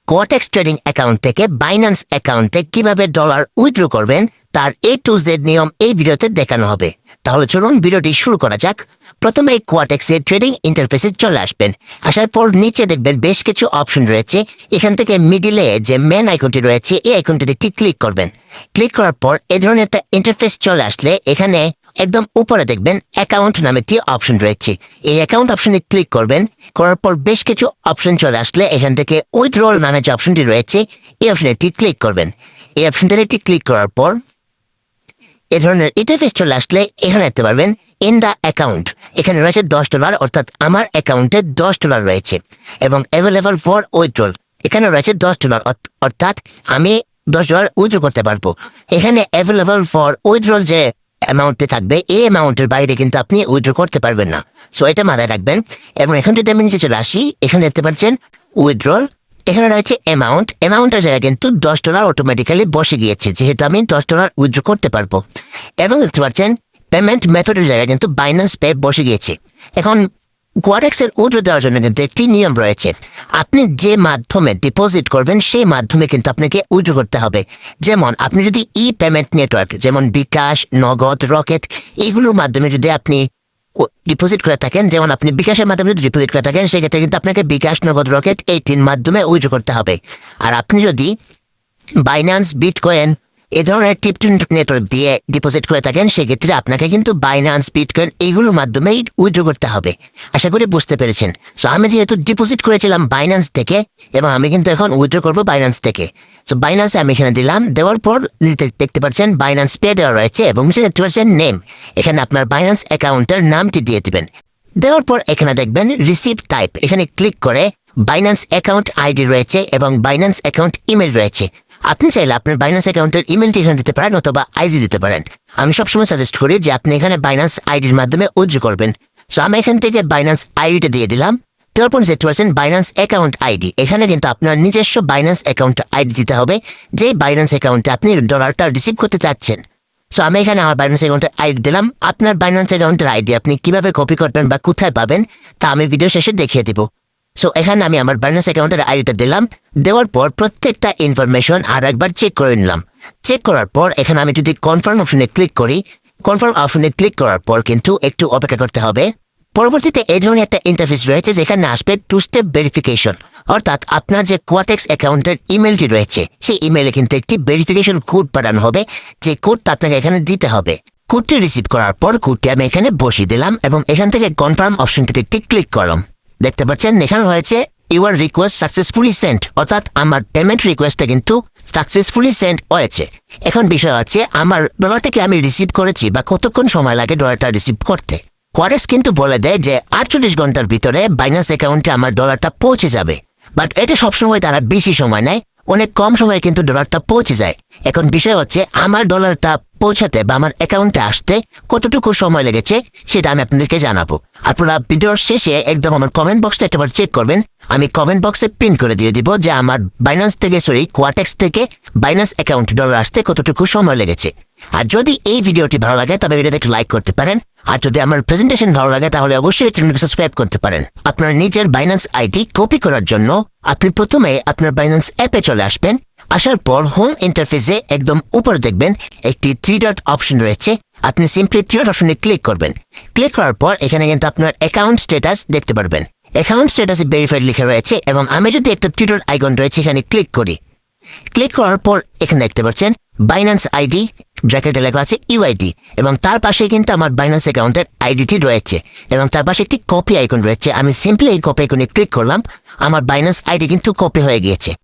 Quotex trading account থেকে Binance অ্যাকাউন্টে কিভাবে ডলার উইথড্র করবেন তার A to Z নিয়ম এই ভিডিওতে দেখানো হবে। তাহলে চলুন ভিডিওটি শুরু করা যাক। প্রথমে কোয়াটেক্সের ট্রেডিং ইন্টারফেসে চলে আসবেন। আসার পর নিচে দেখবেন বেশ কিছু অপশন রয়েছে। এখান থেকে মিডিলে যে মেন আইকনটি রয়েছে এই আইকনটিতে একটি ক্লিক করবেন। ক্লিক করার পর এই ধরনের একটা ইন্টারফেস চলে আসলে এখানে একদম উপরে দেখবেন অ্যাকাউন্ট নামে একটি অপশন রয়েছে। এই অ্যাকাউন্ট অপশনে ক্লিক করবেন। করার পর বেশ কিছু অপশন চলে আসলে এখান থেকে উইথড্রল নামে যে অপশনটি রয়েছে এই অপশনে একটি ক্লিক করবেন। এই অপশনটিতে একটি ক্লিক করার পর এই ধরনের ইন্টারফেস চলে আসলে এখানে দেখতে পারবেন ইন দ্য অ্যাকাউন্ট, এখানে রয়েছে $10, অর্থাৎ আমার অ্যাকাউন্টে $10 রয়েছে এবং অ্যাভেলেবল ফর উইথড্রল এখানে রয়েছে $10, অর্থাৎ আমি $10 উইথড্র করতে পারবো। এখানে অ্যাভেলেবল ফর উইথড্রল যে অ্যামাউন্টে থাকবে এই অ্যামাউন্টের বাইরে কিন্তু আপনি উইথড্র করতে পারবেন না। সো এটা মাথায় রাখবেন। এবং এখন যদি আমি নিচে চলে আসি, এখানে দেখতে পাচ্ছেন উইথড্রল, এখানে রয়েছে অ্যামাউন্টের জায়গায় কিন্তু $10 অটোমেটিক্যালি বসে গিয়েছে, যেহেতু আমি $10 উইথড্র করতে পারবো। এবং দেখতে পাচ্ছেন পেমেন্ট মেথডের জায়গায় কিন্তু বাইন্যান্স পে বসে গিয়েছে। এখন কোয়াটেক্সের উইথড্র দেওয়ার জন্য কিন্তু একটি নিয়ম রয়েছে। আপনি যে মাধ্যমে ডিপোজিট করবেন সেই মাধ্যমে কিন্তু আপনাকে উইথড্র করতে হবে। যেমন আপনি যদি পেমেন্ট নেটওয়ার্ক যেমন বিকাশ, নগদ, রকেট এইগুলোর মাধ্যমে যদি আপনি ডিপোজিট করে থাকেন, যেমন আপনি বিকাশের মাধ্যমে যদি ডিপোজিট করে থাকেন সেক্ষেত্রে কিন্তু আপনাকে বিকাশ, নগদ, রকেট এই 3 মাধ্যমে উইথড্র করতে হবে। আর আপনি যদি বাইন্যান্স, বিটকয়েন এই ধরনের ক্রিপ্টো নেটওয়ার্ক দিয়ে ডিপোজিট করে থাকেন সেক্ষেত্রে আপনাকে কিন্তু বাইন্যান্স, বিটকয়েন এইগুলোর মাধ্যমেই উইথড্র করতে হবে। আশা করি বুঝতে পেরেছেন। সো আমি যেহেতু ডিপোজিট করেছিলাম বাইন্যান্স থেকে এবং আমি কিন্তু এখন উইথড্র করবো বাইন্যান্স থেকে। সো বাইন্যান্সে আমি এখানে দিলাম, দেওয়ার পর দেখতে পাচ্ছেন বাইন্যান্স পে দেওয়া রয়েছে এবং নিচে দেখতে পাচ্ছেন নেম, এখানে আপনার বাইন্যান্স অ্যাকাউন্টের নামটি দিয়ে দিবেন। দেওয়ার পর এখানে দেখবেন রিসিভ টাইপ, এখানে ক্লিক করে বাইন্যান্স অ্যাকাউন্ট আইডি রয়েছে এবং বাইন্যান্স অ্যাকাউন্ট ইমেল রয়েছে। আপনি চাইলে আপনার বাইন্যান্স অ্যাকাউন্টের ইমেলটি এখানে দিতে পারেন অথবা আইডি দিতে পারেন। আমি সবসময় সাজেস্ট করি যে আপনি এখানে বাইন্যান্স আইডির মাধ্যমে উইথড্র করবেন। সো আমি এখান থেকে বাইন্যান্স আইডিটা দিয়ে দিলাম। তারপর দেখতে পাচ্ছেন বাইন্যান্স অ্যাকাউন্ট আইডি, এখানে কিন্তু আপনার নিজস্ব বাইন্যান্স অ্যাকাউন্ট আইডি দিতে হবে, যে বাইন্যান্স অ্যাকাউন্টে আপনি ডলারটা রিসিভ করতে চাচ্ছেন। সো আমি এখানে আমার বাইন্যান্স অ্যাকাউন্টের আইডি দিলাম। আপনার বাইন্যান্স অ্যাকাউন্টের আইডি আপনি কিভাবে কপি করবেন বা কোথায় পাবেন তা আমি ভিডিও শেষে দেখিয়ে দিব। সো এখানে আমি আমার বাইন্যান্স অ্যাকাউন্টের আইডিটা দিলাম। দেওয়ার পর প্রত্যেকটা ইনফরমেশন আর একবার চেক করে নিলাম। চেক করার পর এখানে আমি যদি কনফার্ম অপশনে ক্লিক করি, কনফার্ম অপশনে ক্লিক করার পর কিন্তু একটু অপেক্ষা করতে হবে। পরবর্তীতে এই ধরনের একটা ইন্টারফেস রয়েছে যেখানে আসবে 2 স্টেপ ভেরিফিকেশন, অর্থাৎ আপনার যে কোয়াটেক্স অ্যাকাউন্টের ইমেলটি রয়েছে সেই ইমেলে কিন্তু একটি ভেরিফিকেশন কোড পাঠানো হবে, যে কোডটা আপনাকে এখানে দিতে হবে। কোডটি রিসিভ করার পর কোডটি আমি এখানে বসিয়ে দিলাম এবং এখান থেকে কনফার্ম অপশনটিতে একটি ক্লিক করলাম। দেখতে পাচ্ছেন এখানে রয়েছে ইউর রিকোয়েস্ট সাকসেসফুলি সেন্ট, অর্থাৎ আমার পেমেন্ট রিকোয়েস্টটা কিন্তু সাকসেসফুলি সেন্ট হয়েছে। এখন বিষয় হচ্ছে আমার ডলারটাকে আমি রিসিভ করেছি বা কতক্ষণ সময় লাগে ডলারটা রিসিভ করতে। কোয়াটেক্স কিন্তু বলে দেয় যে 48 ঘন্টার ভিতরে বাইন্যান্স অ্যাকাউন্টে আমার ডলারটা পৌঁছে যাবে, বাট এটা সবসময় তারা বেশি সময় নেয়, অনেক কম সময়ে কিন্তু ডলারটা পৌঁছে যায়। এখন বিষয় হচ্ছে আমার ডলারটা পৌঁছাতে বা আমার অ্যাকাউন্টে আসতে কতটুকু সময় লেগেছে সেটা আমি আপনাদেরকে জানাবো। আপনারা ভিডিওর শেষে একদম আমার কমেন্ট বক্সটা একবার চেক করবেন। আমি কমেন্ট বক্সে পিন করে দিয়ে দিব যে আমার বাইন্যান্স থেকে কোয়াটেক্স থেকে বাইন্যান্স অ্যাকাউন্টে ডলার আসতে কতটুকু সময় লেগেছে। আর যদি এই ভিডিওটি ভালো লাগে তবে ভিডিওতে একটু লাইক করতে পারেন। আর যদি আমার প্রেজেন্টেশন ভালো লাগে তাহলে অবশ্যই চ্যানেলকে সাবস্ক্রাইব করতে পারেন। আপনার নিজের বাইন্যান্স আইডি কপি করার জন্য আপনি প্রথমে আপনার বাইন্যান্স অ্যাপে চলে আসবেন। আসার পর হোম ইন্টারফেসে একদম উপরে দেখবেন একটি 3 ডট অপশন রয়েছে। আপনি সিম্পলি 3 ডট অপশনে ক্লিক করবেন। ক্লিক করার পর এখানে কিন্তু আপনার অ্যাকাউন্ট স্ট্যাটাস দেখতে পারবেন। অ্যাকাউন্ট স্ট্যাটাসে ভেরিফাইড লেখা রয়েছে এবং আমি যদি একটা 3 ডট আইকন রয়েছে এখানে ক্লিক করি, ক্লিক করার পর এখানে দেখতে পাচ্ছেন বাইন্যান্স আইডি ব্র্যাকেটে লেখা আছে ইউআইডি এবং তার পাশে কিন্তু আমার বাইন্যান্স অ্যাকাউন্টের আইডিটি রয়েছে এবং তার পাশে একটি কপি আইকন রয়েছে। আমি সিম্পলি এই কপি আইকনে ক্লিক করলাম, আমার বাইন্যান্স আইডি কিন্তু কপি হয়ে গিয়েছে।